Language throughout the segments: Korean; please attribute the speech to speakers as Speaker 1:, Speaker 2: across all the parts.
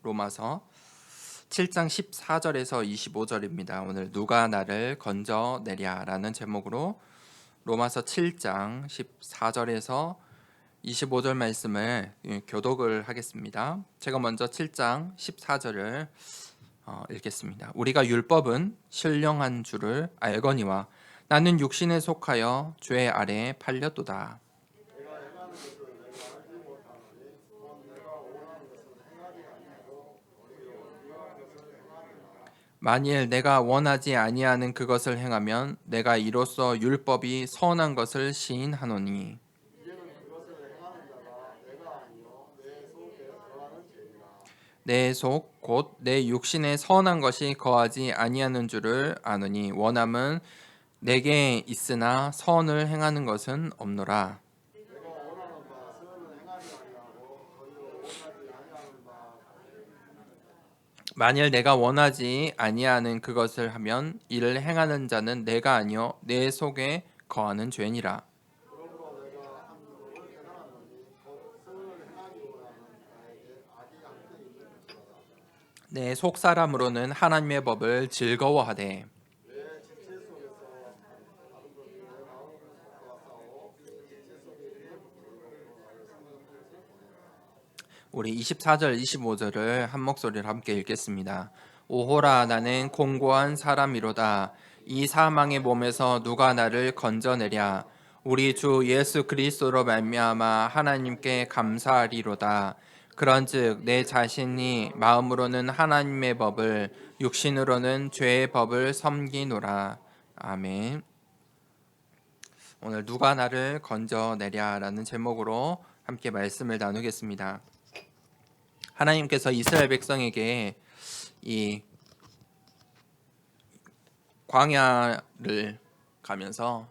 Speaker 1: 로마서 7장 14절에서 25절입니다. 오늘 누가 나를 건져내랴라는 제목으로 로마서 7장 14절에서 25절 말씀을 교독을 하겠습니다. 제가 먼저 7장 14절을 읽겠습니다. 우리가 율법은 신령한 줄을 알거니와 나는 육신에 속하여 죄 아래에 팔렸도다. 만일 내가 원하지 아니하는 그것을 행하면 내가 이로써 율법이 선한 것을 시인하노니 내 속 곧 내 육신에 선한 것이 거하지 아니하는 줄을 아노니 원함은 내게 있으나 선을 행하는 것은 없노라. 만일 내가 원하지 아니하는 그것을 하면 이를 행하는 자는 내가 아니요 내 속에 거하는 죄니라. 내 속 사람으로는 하나님의 법을 즐거워하되 우리 24절 25절을 한 목소리로 함께 읽겠습니다. 오호라 나는 공고한 사람이로다. 이 사망의 몸에서 누가 나를 건져내랴. 우리 주 예수 그리스도로 말미암아 하나님께 감사하리로다. 그런즉 내 자신이 마음으로는 하나님의 법을 육신으로는 죄의 법을 섬기노라. 아멘. 오늘 누가 나를 건져내랴라는 제목으로 함께 말씀을 나누겠습니다. 하나님께서 이스라엘 백성에게 이 광야를 가면서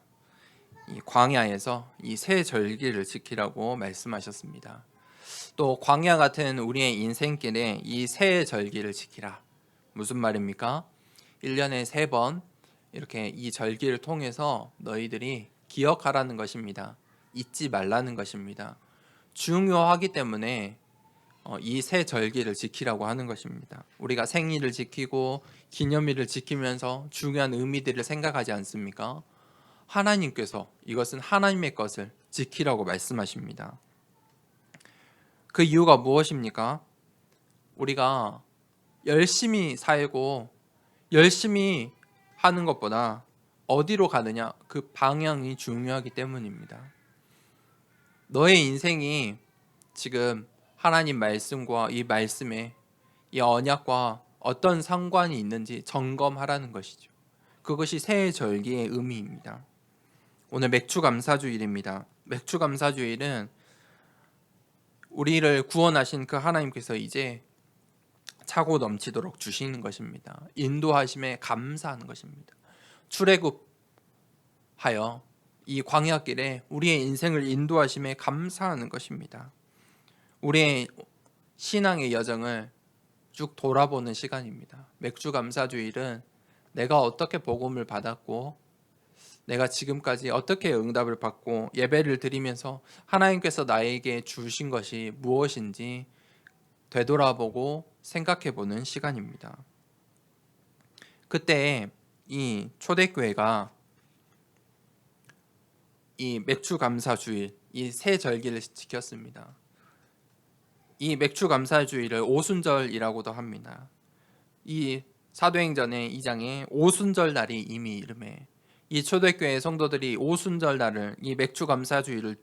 Speaker 1: 이 광야에서 이 세 절기를 지키라고 말씀하셨습니다. 또 광야 같은 우리의 인생길에 이 세 절기를 지키라. 무슨 말입니까? 1년에 3번 이렇게 이 절기를 통해서 너희들이 기억하라는 것입니다. 잊지 말라는 것입니다. 중요하기 때문에 이 세 절기를 지키라고 하는 것입니다. 우리가 생일을 지키고 기념일을 지키면서 중요한 의미들을 생각하지 않습니까? 하나님께서 이것은 하나님의 것을 지키라고 말씀하십니다. 그 이유가 무엇입니까? 우리가 열심히 살고 열심히 하는 것보다 어디로 가느냐 그 방향이 중요하기 때문입니다. 너의 인생이 지금 하나님 말씀과 이 말씀에 이 언약과 어떤 상관이 있는지 점검하라는 것이죠. 그것이 새 절기의 의미입니다. 오늘 맥주감사주일입니다. 맥주감사주일은 우리를 구원하신 그 하나님께서 이제 차고 넘치도록 주시는 것입니다. 인도하심에 감사하는 것입니다. 출애굽하여 이 광야길에 우리의 인생을 인도하심에 감사하는 것입니다. 우리의 신앙의 여정을 쭉 돌아보는 시간입니다. 맥주감사주일은 내가 어떻게 복음을 받았고 내가 지금까지 어떻게 응답을 받고 예배를 드리면서 하나님께서 나에게 주신 것이 무엇인지 되돌아보고 생각해보는 시간입니다. 그때 이 초대교회가 이 맥주감사주일 이 세 절기를 지켰습니다. 이 맥주감사주일을 오순절이라고도 합니다. 이 사도행전의 2장에 오순절 날이 이미 이름에 이 초대교회 성도들이 오순절 날을 이 맥주감사주일을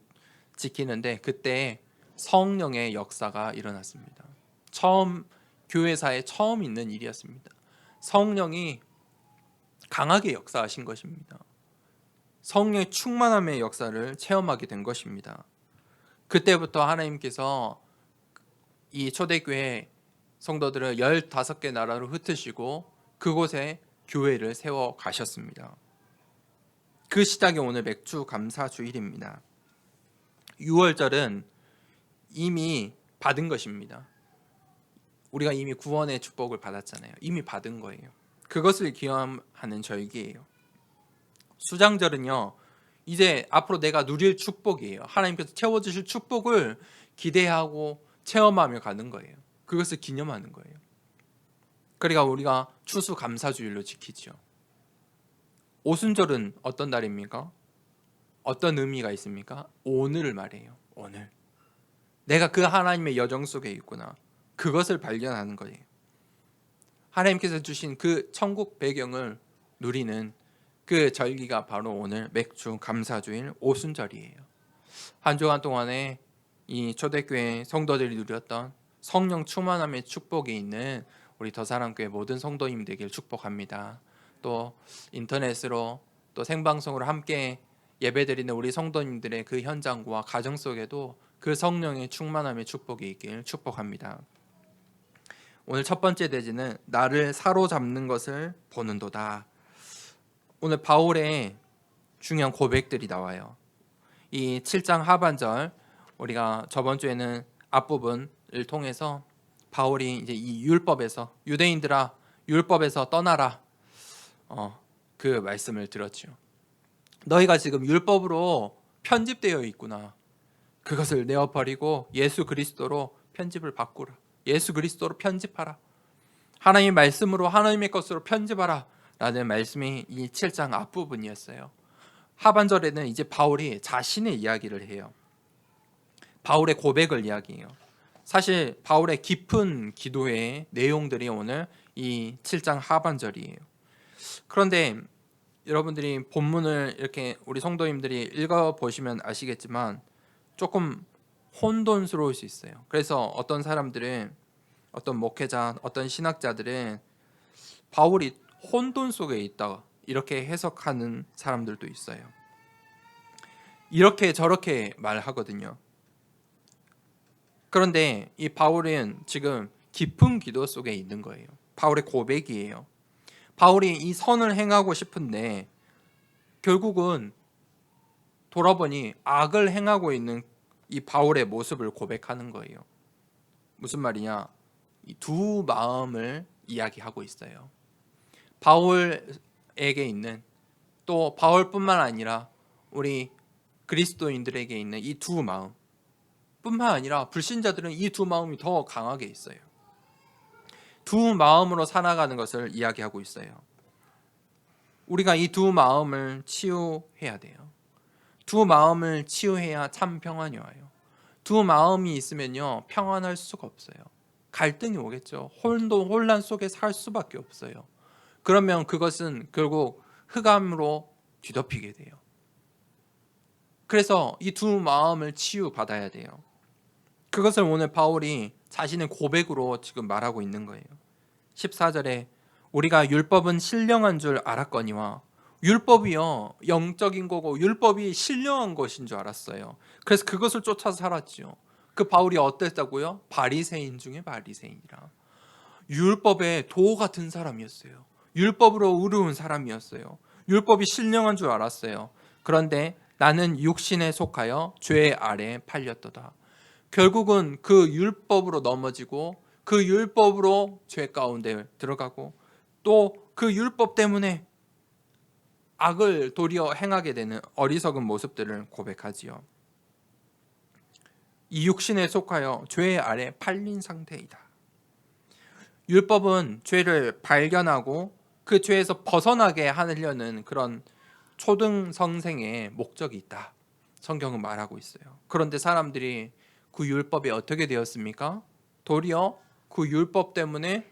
Speaker 1: 지키는데 그때 성령의 역사가 일어났습니다. 교회사에 처음 있는 일이었습니다. 성령이 강하게 역사하신 것입니다. 성령의 충만함의 역사를 체험하게 된 것입니다. 그때부터 하나님께서 이 초대교회 성도들을 15개 나라로 흩으시고 그곳에 교회를 세워 가셨습니다. 그 시작이 오늘 맥주감사주일입니다. 6월절은 이미 받은 것입니다. 우리가 이미 구원의 축복을 받았잖아요. 이미 받은 거예요. 그것을 기념하는 절기예요. 수장절은요, 이제 앞으로 내가 누릴 축복이에요. 하나님께서 채워주실 축복을 기대하고 체험하며 가는 거예요. 그것을 기념하는 거예요. 그러니까 우리가 추수감사주일로 지키죠. 오순절은 어떤 날입니까? 어떤 의미가 있습니까? 오늘을 말해요. 오늘. 내가 그 하나님의 여정 속에 있구나. 그것을 발견하는 거예요. 하나님께서 주신 그 천국 배경을 누리는 그 절기가 바로 오늘 맥주 감사주일 오순절이에요. 한 주간 동안에 이 초대교회 성도들이 누렸던 성령 충만함의 축복이 있는 우리 더사랑교회 모든 성도님 되길 축복합니다. 또 인터넷으로 또 생방송으로 함께 예배드리는 우리 성도님들의 그 현장과 가정 속에도 그 성령의 충만함의 축복이 있길 축복합니다. 오늘 첫 번째 대지는 나를 사로잡는 것을 보는도다. 오늘 바울의 중요한 고백들이 나와요. 이 7장 하반절, 우리가 저번 주에는 앞부분을 통해서 바울이 이제 이 율법에서 유대인들아 율법에서 떠나라 그 말씀을 들었죠. 너희가 지금 율법으로 편집되어 있구나. 그것을 내어버리고 예수 그리스도로 편집을 바꾸라. 예수 그리스도로 편집하라. 하나님의 말씀으로 하나님의 것으로 편집하라 라는 말씀이 이 7장 앞부분이었어요. 하반절에는 이제 바울이 자신의 이야기를 해요. 바울의 고백을 이야기해요. 사실 바울의 깊은 기도의 내용들이 오늘 이 7장 하반절이에요. 그런데 여러분들이 본문을 이렇게 우리 성도님들이 읽어보시면 아시겠지만 조금 혼돈스러울 수 있어요. 그래서 어떤 사람들은, 어떤 목회자, 어떤 신학자들은 바울이 혼돈 속에 있다 이렇게 해석하는 사람들도 있어요. 이렇게 저렇게 말하거든요. 그런데 이 바울은 지금 깊은 기도 속에 있는 거예요. 바울의 고백이에요. 바울이 이 선을 행하고 싶은데 결국은 돌아보니 악을 행하고 있는 이 바울의 모습을 고백하는 거예요. 무슨 말이냐? 이 두 마음을 이야기하고 있어요. 바울에게 있는, 또 바울뿐만 아니라 우리 그리스도인들에게 있는 이 두 마음 뿐만 아니라 불신자들은 이 두 마음이 더 강하게 있어요. 두 마음으로 살아가는 것을 이야기하고 있어요. 우리가 이 두 마음을 치유해야 돼요. 두 마음을 치유해야 참 평안이 와요. 두 마음이 있으면요 평안할 수가 없어요. 갈등이 오겠죠. 혼란 속에 살 수밖에 없어요. 그러면 그것은 결국 흑암으로 뒤덮이게 돼요. 그래서 이 두 마음을 치유받아야 돼요. 그것을 오늘 바울이 자신의 고백으로 지금 말하고 있는 거예요. 14절에 우리가 율법은 신령한 줄 알았거니와, 율법이요 영적인 거고 율법이 신령한 것인 줄 알았어요. 그래서 그것을 쫓아서 살았죠. 그 바울이 어땠다고요? 바리새인 중에 바리새인이라. 율법의 도 같은 사람이었어요. 율법으로 의로운 사람이었어요. 율법이 신령한 줄 알았어요. 그런데 나는 육신에 속하여 죄 아래 팔렸도다. 결국은 그 율법으로 넘어지고 그 율법으로 죄 가운데 들어가고 또 그 율법 때문에 악을 도리어 행하게 되는 어리석은 모습들을 고백하지요. 이 육신에 속하여 죄 아래 팔린 상태이다. 율법은 죄를 발견하고 그 죄에서 벗어나게 하려는 그런 초등성생의 목적이 있다. 성경은 말하고 있어요. 그런데 사람들이 그 율법이 어떻게 되었습니까? 도리어 그 율법 때문에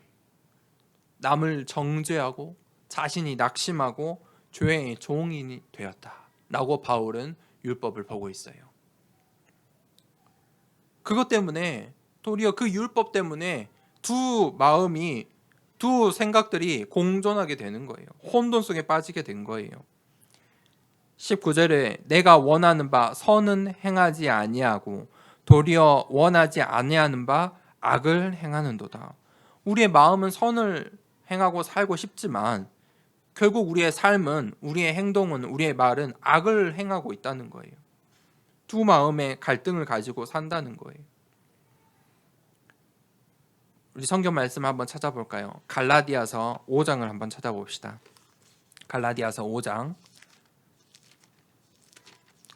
Speaker 1: 남을 정죄하고 자신이 낙심하고 죄의 종인이 되었다라고 바울은 율법을 보고 있어요. 그것 때문에 도리어 그 율법 때문에 두 마음이, 두 생각들이 공존하게 되는 거예요. 혼돈 속에 빠지게 된 거예요. 19절에 내가 원하는 바 선은 행하지 아니하고 도리어 원하지 아니하는 바 악을 행하는도다. 우리의 마음은 선을 행하고 살고 싶지만 결국 우리의 삶은, 우리의 행동은, 우리의 말은 악을 행하고 있다는 거예요. 두 마음의 갈등을 가지고 산다는 거예요. 우리 성경 말씀 한번 찾아볼까요? 갈라디아서 5장을 한번 찾아봅시다. 갈라디아서 5장,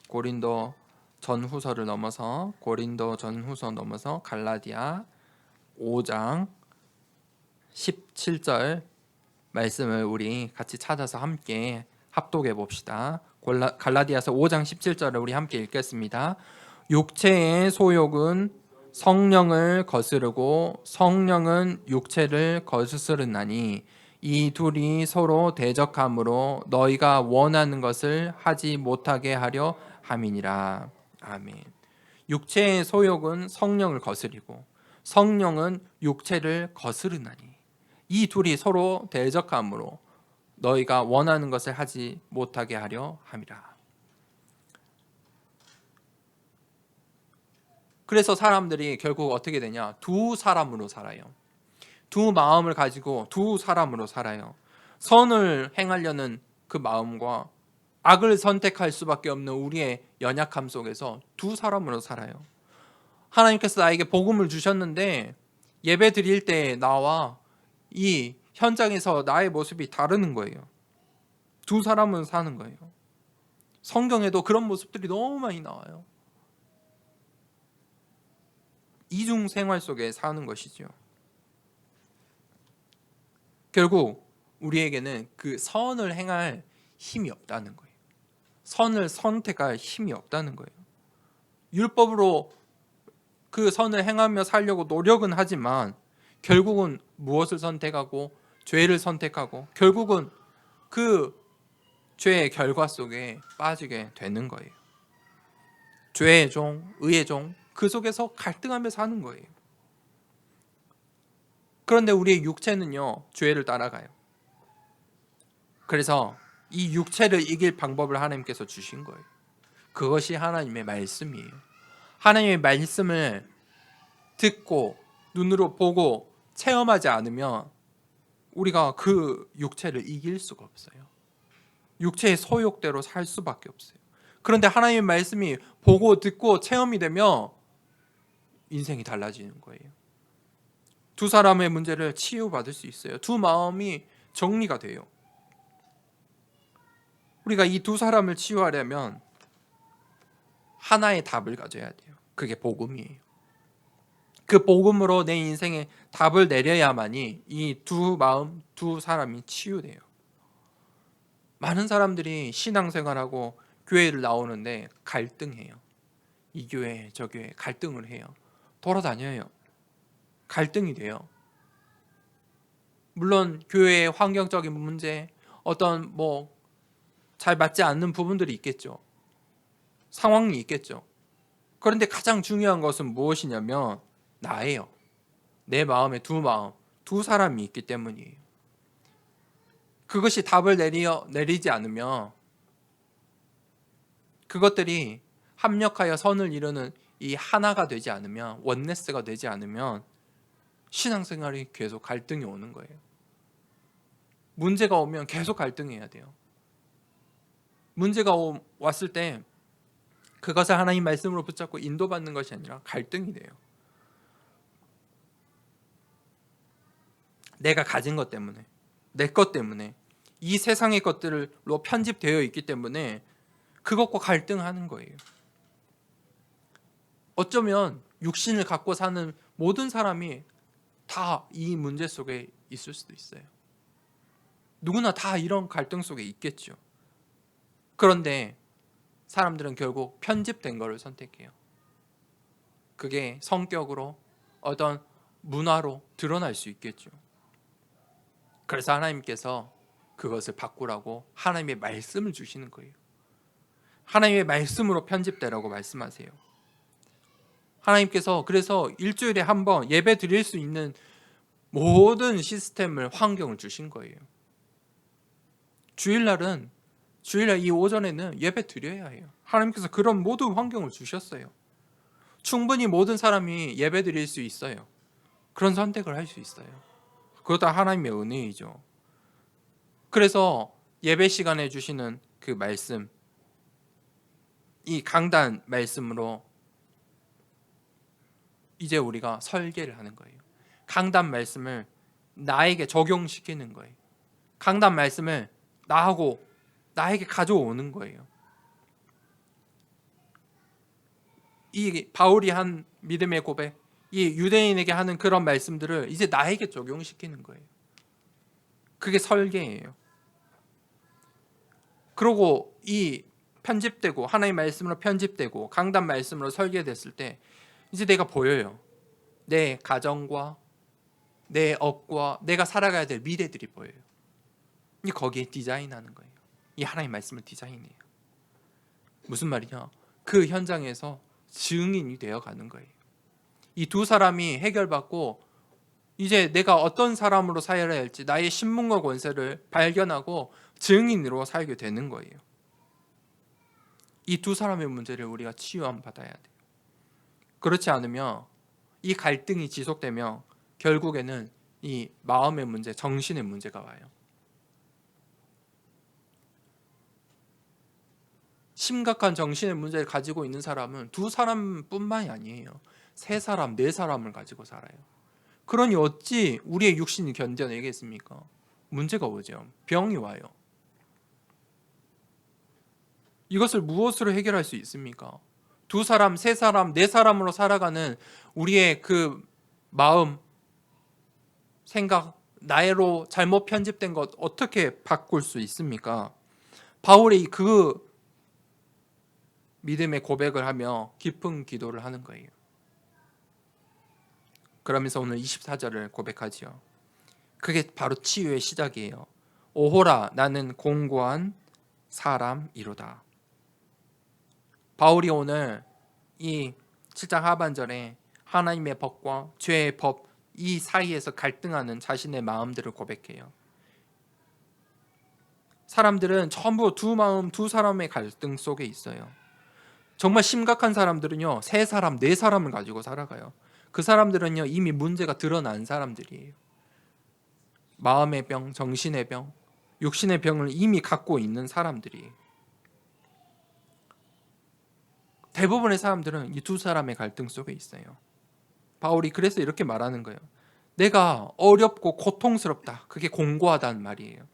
Speaker 1: 고린도 전후서를 넘어서 갈라디아 5장 17절 말씀을 우리 같이 찾아서 함께 합독해 봅시다. 갈라디아서 5장 17절을 우리 함께 읽겠습니다. 육체의 소욕은 성령을 거스르고 성령은 육체를 거스르나니 이 둘이 서로 대적함으로 너희가 원하는 것을 하지 못하게 하려 함이니라. 아멘. 육체의 소욕은 성령을 거스리고 성령은 육체를 거스르나니 이 둘이 서로 대적함으로 너희가 원하는 것을 하지 못하게 하려 함이라. 그래서 사람들이 결국 어떻게 되냐? 두 사람으로 살아요. 두 마음을 가지고 두 사람으로 살아요. 선을 행하려는 그 마음과 악을 선택할 수밖에 없는 우리의 연약함 속에서 두 사람으로 살아요. 하나님께서 나에게 복음을 주셨는데 예배 드릴 때 나와 이 현장에서 나의 모습이 다르는 거예요. 두 사람은 사는 거예요. 성경에도 그런 모습들이 너무 많이 나와요. 이중 생활 속에 사는 것이죠. 결국 우리에게는 그 선을 행할 힘이 없다는 거예요. 선을 선택할 힘이 없다는 거예요. 율법으로 그 선을 행하며 살려고 노력은 하지만 결국은 무엇을 선택하고 죄를 선택하고 결국은 그 죄의 결과 속에 빠지게 되는 거예요. 죄의 종, 의의 종, 그 속에서 갈등하며 사는 거예요. 그런데 우리의 육체는요, 죄를 따라가요. 그래서 이 육체를 이길 방법을 하나님께서 주신 거예요. 그것이 하나님의 말씀이에요. 하나님의 말씀을 듣고 눈으로 보고 체험하지 않으면 우리가 그 육체를 이길 수가 없어요. 육체의 소욕대로 살 수밖에 없어요. 그런데 하나님의 말씀이 보고 듣고 체험이 되면 인생이 달라지는 거예요. 두 사람의 문제를 치유받을 수 있어요. 두 마음이 정리가 돼요. 우리가 이 두 사람을 치유하려면 하나의 답을 가져야 돼요. 그게 복음이에요. 그 복음으로 내 인생에 답을 내려야만이 이 두 마음, 두 사람이 치유돼요. 많은 사람들이 신앙생활하고 교회를 나오는데 갈등해요. 이 교회, 저 교회 갈등을 해요. 돌아다녀요. 갈등이 돼요. 물론 교회의 환경적인 문제, 어떤 잘 맞지 않는 부분들이 있겠죠. 상황이 있겠죠. 그런데 가장 중요한 것은 무엇이냐면 나예요. 내 마음에 두 마음, 두 사람이 있기 때문이에요. 그것이 답을 내리지 않으면 그것들이 합력하여 선을 이루는 이 하나가 되지 않으면 원네스가 되지 않으면 신앙생활이 계속 갈등이 오는 거예요. 문제가 오면 계속 갈등해야 돼요. 문제가 왔을 때 그것을 하나님 말씀으로 붙잡고 인도받는 것이 아니라 갈등이 돼요. 내가 가진 것 때문에, 내 것 때문에, 이 세상의 것들로 편집되어 있기 때문에 그것과 갈등하는 거예요. 어쩌면 육신을 갖고 사는 모든 사람이 다 이 문제 속에 있을 수도 있어요. 누구나 다 이런 갈등 속에 있겠죠. 그런데 사람들은 결국 편집된 것을 선택해요. 그게 성격으로 어떤 문화로 드러날 수 있겠죠. 그래서 하나님께서 그것을 바꾸라고 하나님의 말씀을 주시는 거예요. 하나님의 말씀으로 편집되라고 말씀하세요. 하나님께서 그래서 일주일에 한 번 예배 드릴 수 있는 모든 시스템을, 환경을 주신 거예요. 주일날 이 오전에는 예배 드려야 해요. 하나님께서 그런 모든 환경을 주셨어요. 충분히 모든 사람이 예배 드릴 수 있어요. 그런 선택을 할 수 있어요. 그것도 하나님의 은혜이죠. 그래서 예배 시간에 주시는 그 말씀, 이 강단 말씀으로 이제 우리가 설계를 하는 거예요. 강단 말씀을 나에게 적용시키는 거예요. 강단 말씀을 나에게 가져오는 거예요. 이 바울이 한 믿음의 고백, 이 유대인에게 하는 그런 말씀들을 이제 나에게 적용시키는 거예요. 그게 설계예요. 그리고 이 편집되고 하나님의 말씀으로 편집되고 강단 말씀으로 설계됐을 때 이제 내가 보여요. 내 가정과 내 업과 내가 살아가야 될 미래들이 보여요. 이 거기에 디자인하는 거예요. 이 하나님의 말씀을 디자인해요. 무슨 말이냐? 그 현장에서 증인이 되어 가는 거예요. 이 두 사람이 해결받고 이제 내가 어떤 사람으로 살아야 할지 나의 신분과 권세를 발견하고 증인으로 살게 되는 거예요. 이 두 사람의 문제를 우리가 치유함 받아야 돼요. 그렇지 않으면 이 갈등이 지속되면 결국에는 이 마음의 문제, 정신의 문제가 와요. 심각한 정신의 문제를 가지고 있는 사람은 두 사람뿐만이 아니에요. 세 사람, 네 사람을 가지고 살아요. 그러니 어찌 우리의 육신이 견뎌내겠습니까? 문제가 오죠. 병이 와요. 이것을 무엇으로 해결할 수 있습니까? 두 사람, 세 사람, 네 사람으로 살아가는 우리의 그 마음, 생각, 나로 잘못 편집된 것 어떻게 바꿀 수 있습니까? 바울이 그 믿음의 고백을 하며 깊은 기도를 하는 거예요. 그러면서 오늘 24절을 고백하지요. 그게 바로 치유의 시작이에요. 오호라 나는 공고한 사람이로다. 바울이 오늘 이 7장 하반절에 하나님의 법과 죄의 법 이 사이에서 갈등하는 자신의 마음들을 고백해요. 사람들은 전부 두 마음, 두 사람의 갈등 속에 있어요. 정말 심각한 사람들은요, 세 사람, 네 사람을 가지고 살아가요. 그 사람들은요, 이미 문제가 드러난 사람들이에요. 마음의 병, 정신의 병, 육신의 병을 이미 갖고 있는 사람들이에요. 대부분의 사람들은 이 두 사람의 갈등 속에 있어요. 바울이 그래서 이렇게 말하는 거예요. 내가 어렵고 고통스럽다. 그게 공고하다는 말이에요.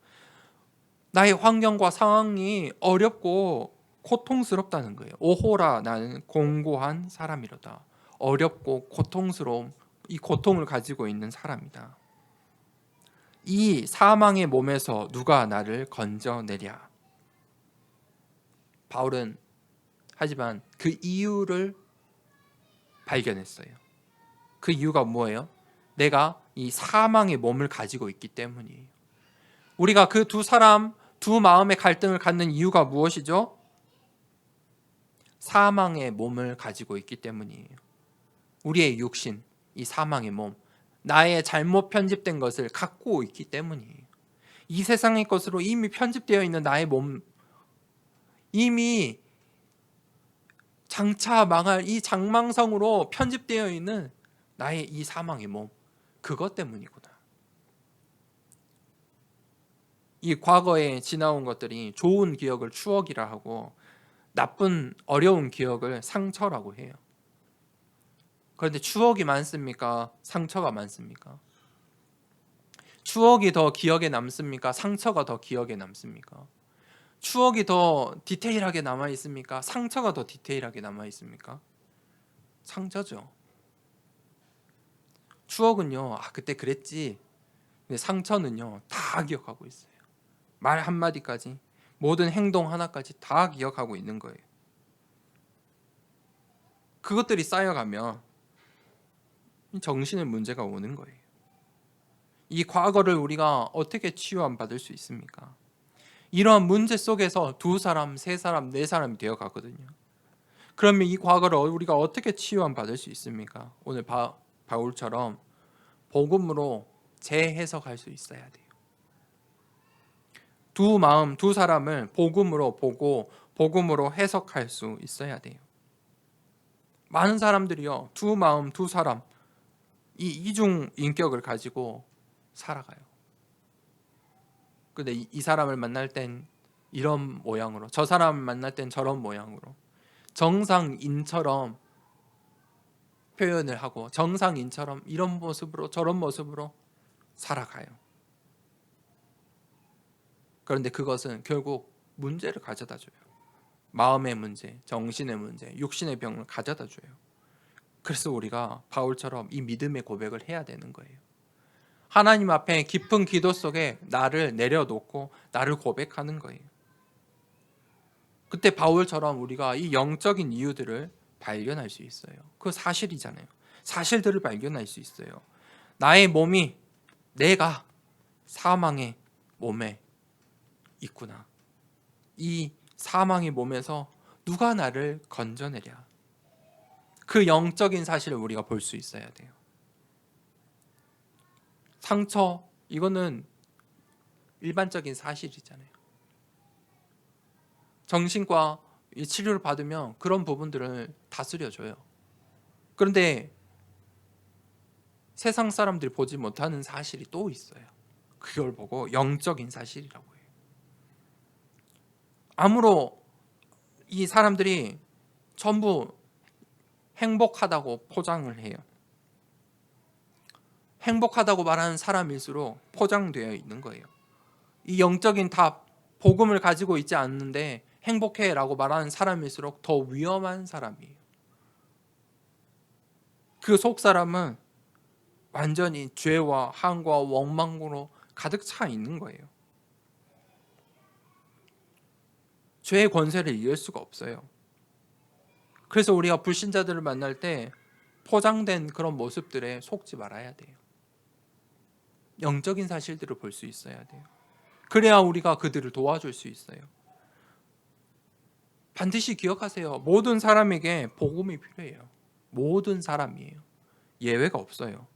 Speaker 1: 나의 환경과 상황이 어렵고 고통스럽다는 거예요. 오호라 나는 공고한 사람이로다. 어렵고 고통스러움, 이 고통을 가지고 있는 사람이다. 이 사망의 몸에서 누가 나를 건져내랴. 바울은 하지만 그 이유를 발견했어요. 그 이유가 뭐예요? 내가 이 사망의 몸을 가지고 있기 때문이에요. 우리가 그 두 사람, 두 마음의 갈등을 갖는 이유가 무엇이죠? 사망의 몸을 가지고 있기 때문이에요. 우리의 육신, 이 사망의 몸, 나의 잘못 편집된 것을 갖고 있기 때문이에요. 이 세상의 것으로 이미 편집되어 있는 나의 몸, 이미 장차 망할 이 장망성으로 편집되어 있는 나의 이 사망의 몸, 그것 때문이구나. 이 과거에 지나온 것들이 좋은 기억을 추억이라 하고 나쁜 어려운 기억을 상처라고 해요. 그런데 추억이 많습니까? 상처가 많습니까? 추억이 더 기억에 남습니까? 상처가 더 기억에 남습니까? 추억이 더 디테일하게 남아 있습니까? 상처가 더 디테일하게 남아 있습니까? 상처죠. 추억은요, 그때 그랬지. 근데 상처는요, 다 기억하고 있어요. 말 한마디까지, 모든 행동 하나까지 다 기억하고 있는 거예요. 그것들이 쌓여가면 정신의 문제가 오는 거예요. 이 과거를 우리가 어떻게 치유함 받을 수 있습니까? 이러한 문제 속에서 두 사람, 세 사람, 네 사람이 되어 가거든요. 그러면 이 과거를 우리가 어떻게 치유함 받을 수 있습니까? 오늘 바울처럼 복음으로 재해석할 수 있어야 돼요. 두 마음, 두 사람을 복음으로 보고 복음으로 해석할 수 있어야 돼요. 많은 사람들이요, 두 마음, 두 사람, 이 이중 인격을 가지고 살아가요. 근데 이 사람을 만날 땐 이런 모양으로, 저 사람을 만날 땐 저런 모양으로, 정상인처럼 표현을 하고 정상인처럼 이런 모습으로 저런 모습으로 살아가요. 그런데 그것은 결국 문제를 가져다 줘요. 마음의 문제, 정신의 문제, 육신의 병을 가져다 줘요. 그래서 우리가 바울처럼 이 믿음의 고백을 해야 되는 거예요. 하나님 앞에 깊은 기도 속에 나를 내려놓고 나를 고백하는 거예요. 그때 바울처럼 우리가 이 영적인 이유들을 발견할 수 있어요. 그 사실이잖아요. 사실들을 발견할 수 있어요. 나의 몸이 내가 사망의 몸에 있구나. 이 사망의 몸에서 누가 나를 건져내랴. 그 영적인 사실을 우리가 볼 수 있어야 돼요. 상처, 이거는 일반적인 사실이잖아요. 정신과 치료를 받으면 그런 부분들을 다스려줘요. 그런데 세상 사람들이 보지 못하는 사실이 또 있어요. 그걸 보고 영적인 사실이라고 해요. 아무로 이 사람들이 전부 행복하다고 포장을 해요. 행복하다고 말하는 사람일수록 포장되어 있는 거예요. 이 영적인 답, 복음을 가지고 있지 않는데 행복해라고 말하는 사람일수록 더 위험한 사람이에요. 그 속 사람은 완전히 죄와 한과 원망으로 가득 차 있는 거예요. 죄의 권세를 이길 수가 없어요. 그래서 우리가 불신자들을 만날 때 포장된 그런 모습들에 속지 말아야 돼요. 영적인 사실들을 볼 수 있어야 돼요. 그래야 우리가 그들을 도와줄 수 있어요. 반드시 기억하세요. 모든 사람에게 복음이 필요해요. 모든 사람이에요. 예외가 없어요.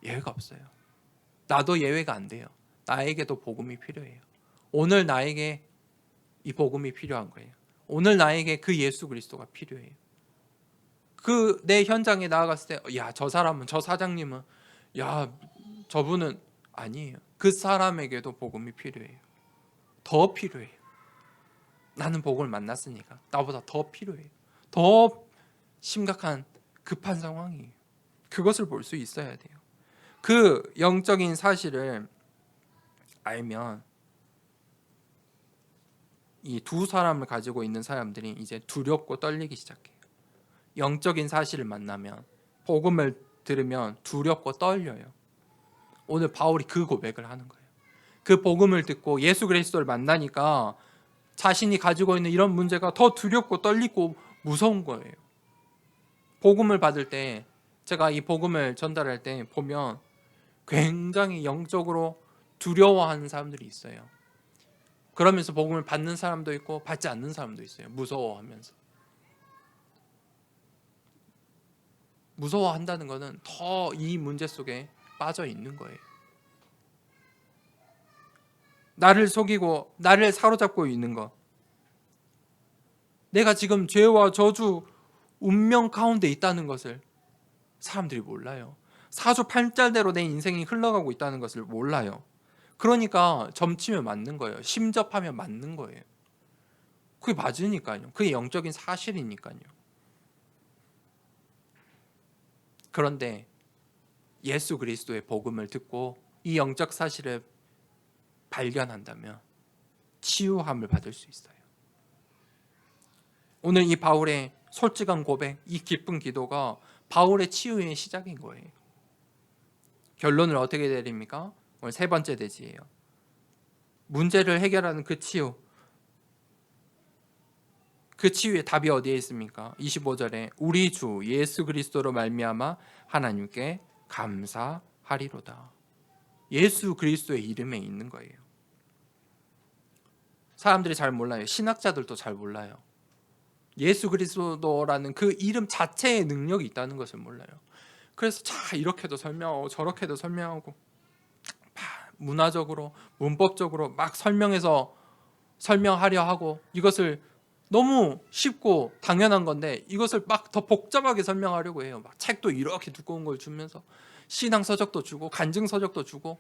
Speaker 1: 예외가 없어요. 나도 예외가 안 돼요. 나에게도 복음이 필요해요. 오늘 나에게 이 복음이 필요한 거예요. 오늘 나에게 그 예수 그리스도가 필요해요. 그 내 현장에 나아갔을 때, 야, 저 사람은, 저 사장님은, 야, 저분은 아니에요. 그 사람에게도 복음이 필요해요. 더 필요해요. 나는 복음을 만났으니까 나보다 더 필요해요. 더 심각한 급한 상황이에요. 그것을 볼 수 있어야 돼요. 그 영적인 사실을 알면 이 두 사람을 가지고 있는 사람들이 이제 두렵고 떨리기 시작해요. 영적인 사실을 만나면, 복음을 들으면 두렵고 떨려요. 오늘 바울이 그 고백을 하는 거예요. 그 복음을 듣고 예수 그리스도를 만나니까 자신이 가지고 있는 이런 문제가 더 두렵고 떨리고 무서운 거예요. 복음을 받을 때, 제가 이 복음을 전달할 때 보면 굉장히 영적으로 두려워하는 사람들이 있어요. 그러면서 복음을 받는 사람도 있고 받지 않는 사람도 있어요. 무서워하면서. 무서워한다는 것은 더 이 문제 속에 빠져 있는 거예요. 나를 속이고 나를 사로잡고 있는 것. 내가 지금 죄와 저주, 운명 가운데 있다는 것을 사람들이 몰라요. 사주팔자대로 내 인생이 흘러가고 있다는 것을 몰라요. 그러니까 점치면 맞는 거예요. 심접하면 맞는 거예요. 그게 맞으니까요. 그게 영적인 사실이니까요. 그런데 예수 그리스도의 복음을 듣고 이 영적 사실을 발견한다면 치유함을 받을 수 있어요. 오늘 이 바울의 솔직한 고백, 이 기쁜 기도가 바울의 치유의 시작인 거예요. 결론을 어떻게 내립니까? 오늘 세 번째 대지예요. 문제를 해결하는 그 치유. 그 치유의 답이 어디에 있습니까? 25절에 우리 주 예수 그리스도로 말미암아 하나님께 감사하리로다. 예수 그리스도의 이름에 있는 거예요. 사람들이 잘 몰라요. 신학자들도 잘 몰라요. 예수 그리스도라는 그 이름 자체의 능력이 있다는 것을 몰라요. 그래서 자 이렇게도 설명하고 저렇게도 설명하고 문화적으로 문법적으로 막 설명하려 하고 이것을 너무 쉽고 당연한 건데 이것을 막 더 복잡하게 설명하려고 해요. 막 책도 이렇게 두꺼운 걸 주면서 신앙 서적도 주고 간증 서적도 주고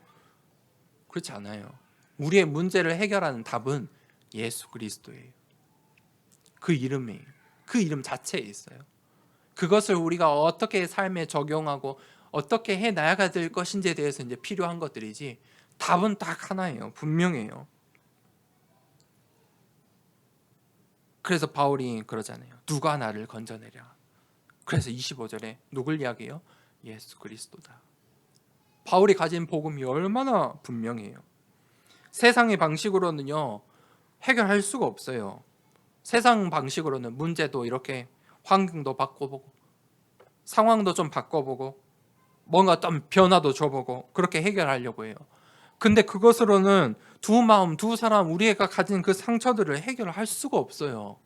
Speaker 1: 그렇지 않아요. 우리의 문제를 해결하는 답은 예수 그리스도예요. 그 이름이에요. 그 이름 자체에 있어요. 그것을 우리가 어떻게 삶에 적용하고 어떻게 해 나가야 될 것인지에 대해서 이제 필요한 것들이지 답은 딱 하나예요. 분명해요. 그래서 바울이 그러잖아요. 누가 나를 건져내랴. 그래서 25절에 누굴 이야기해요? 예수 그리스도다. 바울이 가진 복음이 얼마나 분명해요. 세상의 방식으로는요 해결할 수가 없어요. 세상 방식으로는 문제도 이렇게 환경도 바꿔보고 상황도 좀 바꿔보고 뭔가 좀 변화도 줘보고 그렇게 해결하려고 해요. 근데 그것으로는 두 마음, 두 사람, 우리가 가진 그 상처들을 해결할 수가 없어요.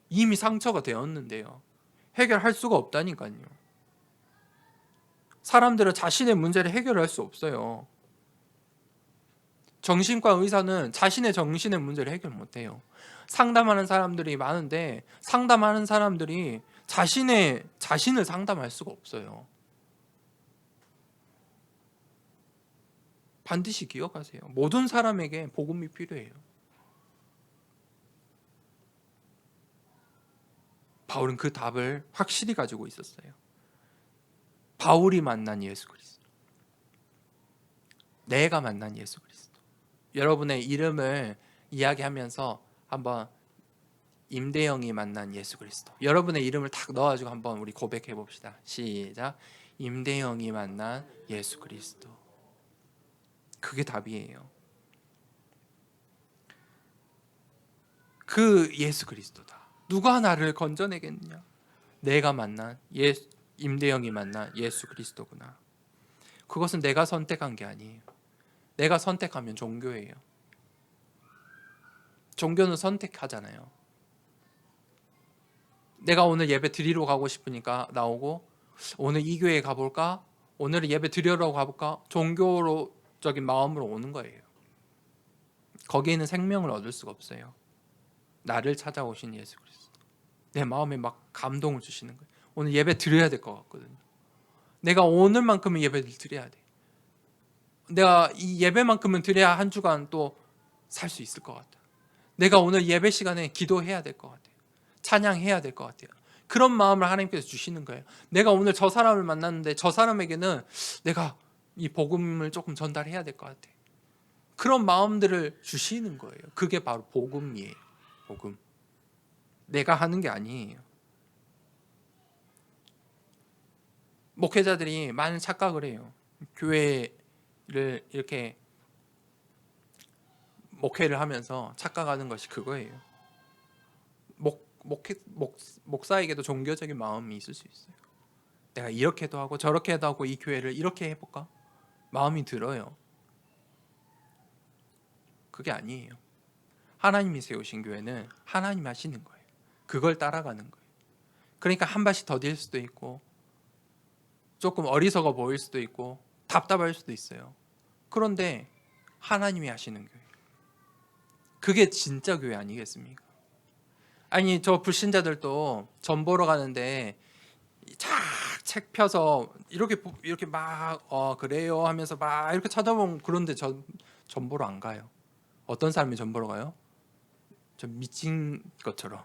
Speaker 1: 이미 상처가 되었는데요. 해결할 수가 없다니까요. 사람들은 자신의 문제를 해결할 수 없어요. 정신과 의사는 자신의 정신의 문제를 해결 못해요. 상담하는 사람들이 많은데 상담하는 사람들이 자신을 상담할 수가 없어요. 반드시 기억하세요. 모든 사람에게 복음이 필요해요. 바울은 그 답을 확실히 가지고 있었어요. 바울이 만난 예수 그리스도. 내가 만난 예수 그리스도. 여러분의 이름을 이야기하면서 한번 임대영이 만난 예수 그리스도. 여러분의 이름을 딱 넣어가지고 한번 우리 고백해 봅시다. 시작. 임대영이 만난 예수 그리스도. 그게 답이에요. 그 예수 그리스도다. 누가 나를 건져내겠느냐? 내가 만난 임대영이 만난 예수 그리스도구나. 그것은 내가 선택한 게 아니에요. 내가 선택하면 종교예요. 종교는 선택하잖아요. 내가 오늘 예배 드리러 가고 싶으니까 나오고 오늘 이 교회에 가볼까? 오늘은 예배 드리러 가볼까? 종교적인 마음으로 오는 거예요. 거기에는 생명을 얻을 수가 없어요. 나를 찾아오신 예수 그리스도. 내 마음에 막 감동을 주시는 거예요. 오늘 예배 드려야 될 것 같거든요. 내가 오늘만큼은 예배를 드려야 돼. 내가 이 예배만큼은 드려야 한 주간 또 살 수 있을 것 같아. 내가 오늘 예배 시간에 기도해야 될 것 같아요. 찬양해야 될 것 같아요. 그런 마음을 하나님께서 주시는 거예요. 내가 오늘 저 사람을 만났는데 저 사람에게는 내가 이 복음을 조금 전달해야 될 것 같아. 그런 마음들을 주시는 거예요. 그게 바로 복음이에요. 복음. 내가 하는 게 아니에요. 목회자들이 많은 착각을 해요. 교회를 이렇게 목회를 하면서 착각하는 것이 그거예요. 목사에게도 종교적인 마음이 있을 수 있어요. 내가 이렇게도 하고 저렇게도 하고 이 교회를 이렇게 해볼까? 마음이 들어요. 그게 아니에요. 하나님이 세우신 교회는 하나님 하시는 거예요. 그걸 따라가는 거예요. 그러니까 한 발씩 더딜 수도 있고 조금 어리석어 보일 수도 있고 답답할 수도 있어요. 그런데 하나님이 하시는 교회. 그게 진짜 교회 아니겠습니까? 아니 저 불신자들도 전 보러 가는데 책 펴서 이렇게 막 그래요 하면서 막 이렇게 찾아보면 그런데 전 보러 안 가요. 어떤 사람이 전 보러 가요? 좀 미친 것처럼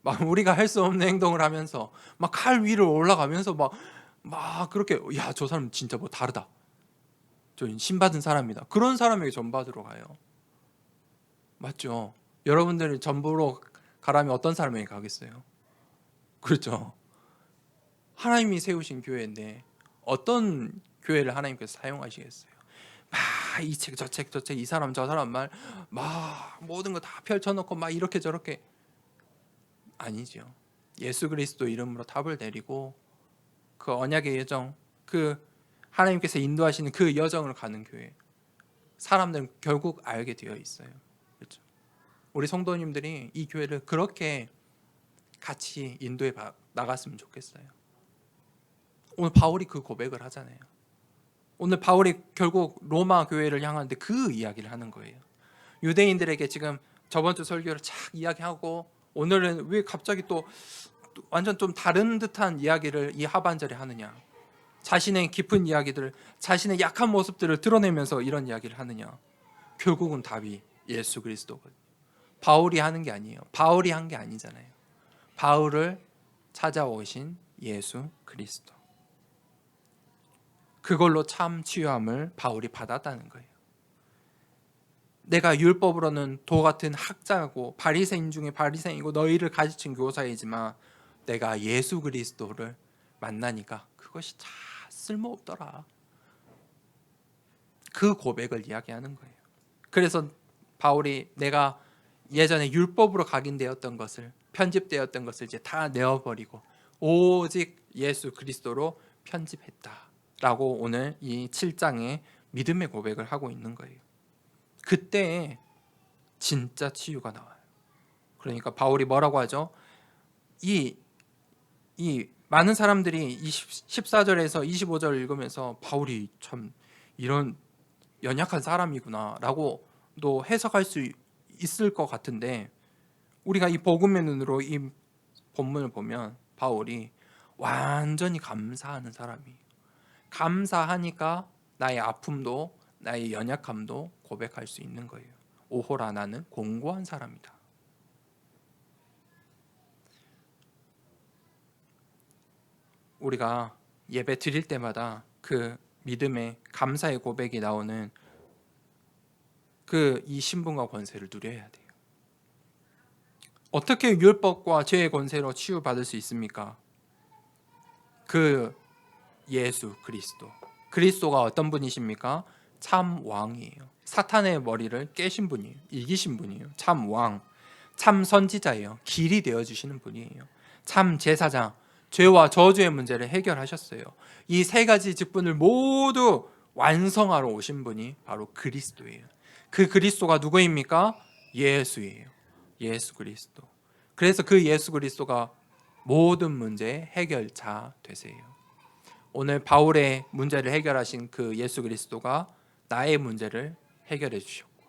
Speaker 1: 막 우리가 할 수 없는 행동을 하면서 막 칼 위로 올라가면서 막 그렇게 야 저 사람 진짜 뭐 다르다. 저 신받은 사람이다. 그런 사람에게 전 받으러 가요. 맞죠? 여러분들이 전 보러 가라면 어떤 사람에게 가겠어요? 그렇죠. 하나님이 세우신 교회인데 어떤 교회를 하나님께서 사용하시겠어요? 막 이 책 저 책 저 책 이 사람 저 사람 말 막 모든 거 다 펼쳐놓고 막 이렇게 저렇게 아니죠. 예수 그리스도 이름으로 답을 내리고 그 언약의 여정, 그 하나님께서 인도하시는 그 여정을 가는 교회. 사람들은 결국 알게 되어 있어요. 그렇죠? 우리 성도님들이 이 교회를 그렇게 같이 인도해 나갔으면 좋겠어요. 오늘 바울이 그 고백을 하잖아요. 오늘 바울이 결국 로마 교회를 향하는데 그 이야기를 하는 거예요. 유대인들에게 지금 저번 주 설교를 착 이야기하고 오늘은 왜 갑자기 또 완전 좀 다른 듯한 이야기를 이 하반절에 하느냐. 자신의 깊은 이야기들, 자신의 약한 모습들을 드러내면서 이런 이야기를 하느냐. 결국은 답이 예수 그리스도거든요. 바울이 하는 게 아니에요. 바울이 한 게 아니잖아요. 바울을 찾아오신 예수 그리스도. 그걸로 참 치유함을 바울이 받았다는 거예요. 내가 율법으로는 도 같은 학자고 바리새인 중에 바리새인이고 너희를 가르친 교사이지만 내가 예수 그리스도를 만나니까 그것이 다 쓸모없더라. 그 고백을 이야기하는 거예요. 그래서 바울이 내가 예전에 율법으로 각인되었던 것을, 편집되었던 것을 이제 다 내어버리고 오직 예수 그리스도로 편집했다라고 오늘 이 7장에 믿음의 고백을 하고 있는 거예요. 그때 진짜 치유가 나와요. 그러니까 바울이 뭐라고 하죠? 이 많은 사람들이 14절에서 25절을 읽으면서 바울이 참 이런 연약한 사람이구나 라고 또 해석할 수 있을 것 같은데, 우리가 이 복음의 눈으로 이 본문을 보면 바울이 완전히 감사하는 사람이에요. 감사하니까 나의 아픔도 나의 연약함도 고백할 수 있는 거예요. 오호라, 나는 공고한 사람이다. 우리가 예배 드릴 때마다 그 믿음의 감사의 고백이 나오는 이 신분과 권세를 누려야 돼요. 어떻게 율법과 죄의 권세로 치유받을 수 있습니까? 그 예수 그리스도가 어떤 분이십니까? 참 왕이에요. 사탄의 머리를 깨신 분이에요. 이기신 분이에요. 참 왕, 참 선지자예요. 길이 되어주시는 분이에요. 참 제사장, 죄와 저주의 문제를 해결하셨어요. 이 세 가지 직분을 모두 완성하러 오신 분이 바로 그리스도예요. 그 그리스도가 누구입니까? 예수예요. 예수 그리스도. 그래서 그 예수 그리스도가 모든 문제의 해결자 되세요. 오늘 바울의 문제를 해결하신 그 예수 그리스도가 나의 문제를 해결해 주셨고,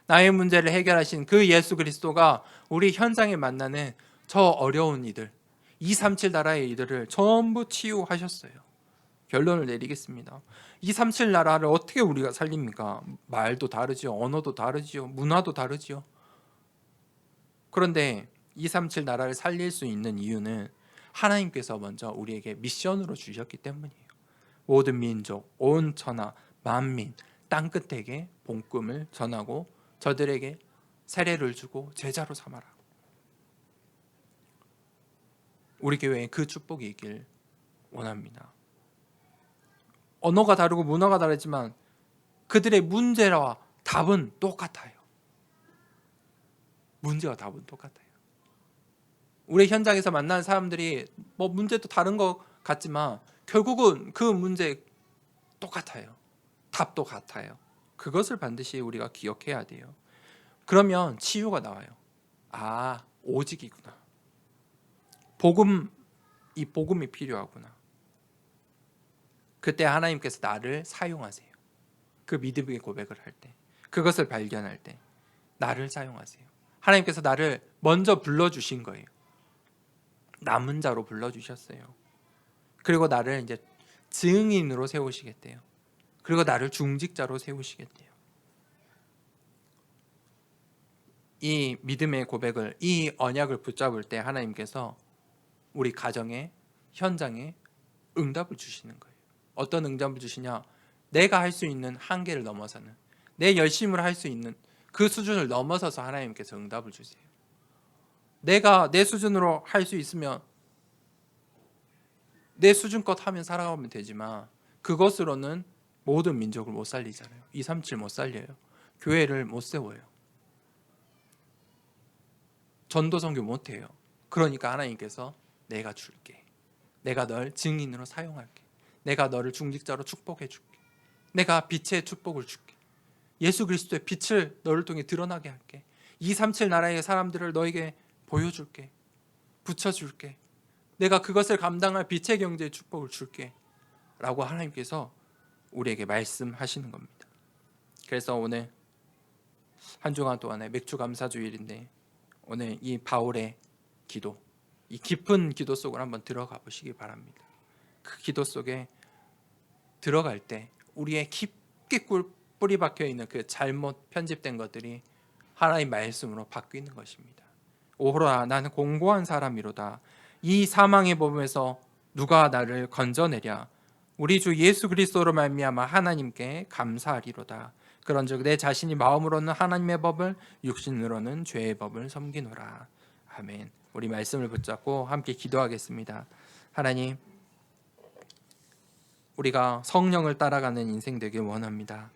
Speaker 1: 나의 문제를 해결하신 그 예수 그리스도가 우리 현장에 만나는 저 어려운 이들, 237 나라의 이들을 전부 치유하셨어요. 결론을 내리겠습니다. 237 나라를 어떻게 우리가 살립니까? 말도 다르죠. 언어도 다르죠. 문화도 다르죠. 그런데 237 나라를 살릴 수 있는 이유는 하나님께서 먼저 우리에게 미션으로 주셨기 때문이에요. 모든 민족, 온 천하, 만민, 땅끝에게 복음을 전하고 저들에게 세례를 주고 제자로 삼아라. 우리 교회에 그 축복이 있길 원합니다. 언어가 다르고 문화가 다르지만 그들의 문제와 답은 똑같아요. 문제와 답은 똑같아요. 우리 현장에서 만나는 사람들이 문제도 다른 것 같지만 결국은 그 문제 똑같아요. 답도 같아요. 그것을 반드시 우리가 기억해야 돼요. 그러면 치유가 나와요. 아, 오직이구나. 이 복음이 필요하구나. 그때 하나님께서 나를 사용하세요. 그 믿음의 고백을 할 때, 그것을 발견할 때 나를 사용하세요. 하나님께서 나를 먼저 불러주신 거예요. 남은 자로 불러주셨어요. 그리고 나를 이제 증인으로 세우시겠대요. 그리고 나를 중직자로 세우시겠대요. 이 믿음의 고백을, 이 언약을 붙잡을 때 하나님께서 우리 가정에, 현장에 응답을 주시는 거예요. 어떤 응답을 주시냐? 내가 할 수 있는 한계를 넘어서는, 내 열심을 할 수 있는 그 수준을 넘어서서 하나님께서 응답을 주세요. 내가 내 수준으로 할 수 있으면 내 수준껏 하면 살아가면 되지만 그것으로는 모든 민족을 못 살리잖아요. 237 못 살려요. 교회를 못 세워요. 전도 선교 못 해요. 그러니까 하나님께서 내가 줄게. 내가 널 증인으로 사용할게. 내가 너를 중직자로 축복해 줄게. 내가 빛의 축복을 줄게. 예수 그리스도의 빛을 너를 통해 드러나게 할게. 237 나라의 사람들을 너에게 보여줄게. 붙여줄게. 내가 그것을 감당할 빛의 경제의 축복을 줄게. 라고 하나님께서 우리에게 말씀하시는 겁니다. 그래서 오늘 한 주간 동안에 맥주 감사주일인데 오늘 이 바울의 기도, 이 깊은 기도 속으로 한번 들어가 보시기 바랍니다. 그 기도 속에 들어갈 때 우리의 깊게 뿌리 박혀 있는 그 잘못 편집된 것들이 하나님의 말씀으로 바뀌는 것입니다. 오호라, 나는 공고한 사람이로다. 이 사망의 법에서 누가 나를 건져내랴. 우리 주 예수 그리스도로 말미암아 하나님께 감사하리로다. 그런즉 내 자신이 마음으로는 하나님의 법을 육신으로는 죄의 법을 섬기노라. 아멘. 우리 말씀을 붙잡고 함께 기도하겠습니다. 하나님, 우리가 성령을 따라가는 인생 되길 원합니다.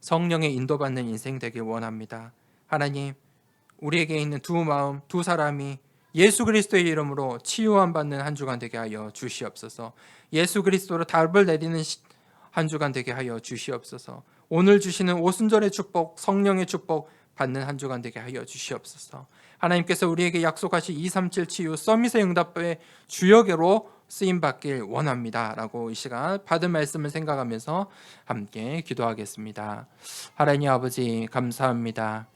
Speaker 1: 성령의 인도받는 인생 되길 원합니다. 하나님, 우리에게 있는 두 마음, 두 사람이 예수 그리스도의 이름으로 치유함 받는 한 주간 되게 하여 주시옵소서. 예수 그리스도로 답을 내리는 한 주간 되게 하여 주시옵소서. 오늘 주시는 오순절의 축복, 성령의 축복 받는 한 주간 되게 하여 주시옵소서. 하나님께서 우리에게 약속하신 237 치유 서밋의 응답의 주역으로 쓰임 받길 원합니다 라고 이 시간 받은 말씀을 생각하면서 함께 기도하겠습니다. 하나님 아버지 감사합니다.